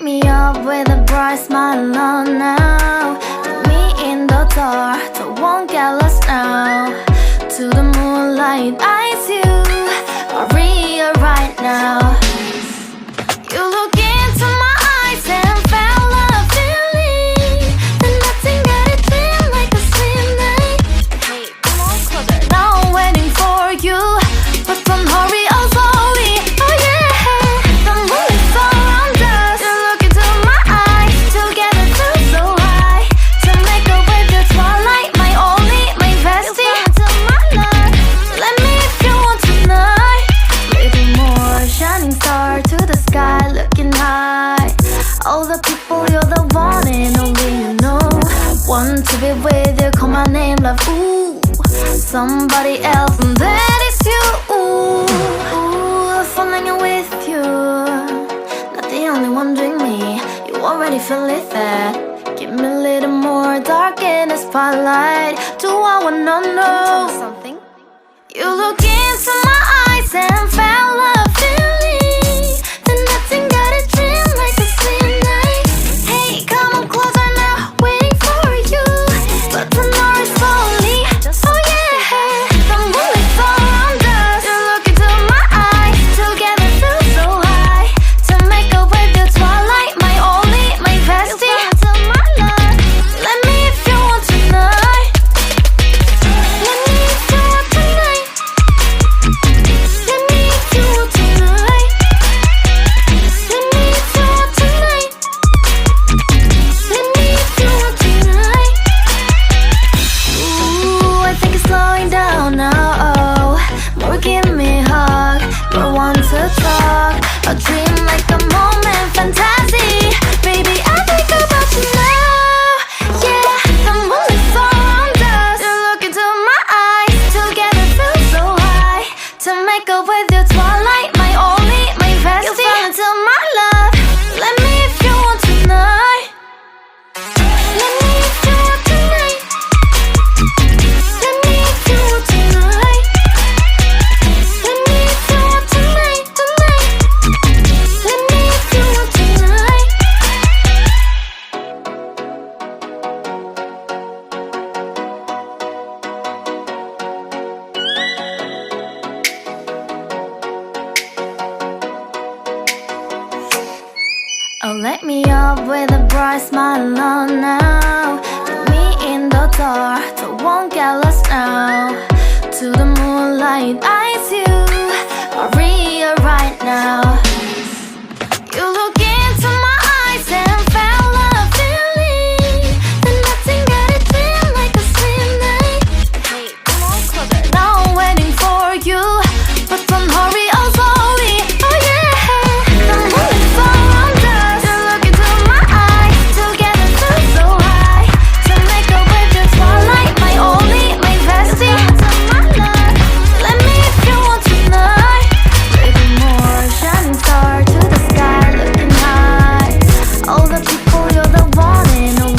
Wake me up with a bright smile on now. Put me in the dark, so won't get lost now. To the moonlight, eyes you, Maria right now. You look into my eyes and felt a feeling that nothing got it feel like a slim night. Hey, come on closer. Now I'm waiting for you, but don't hurry, oh slowly. Oh yeah, the moon is around us. You look into my eyes, together feel so high. To make a way the twilight, my only, my bestie. You come into my life, let me if you want tonight. Little more shining star to the sky, looking high. All the people, you're the one and only you know. Want to be with you, call my name, love, ooh. Somebody else, and that is you, ooh. Falling in with you, not the only one doing me. You already feel it there. Give me a little more dark in the spotlight. Do I wanna know something? You look into my eyes and fell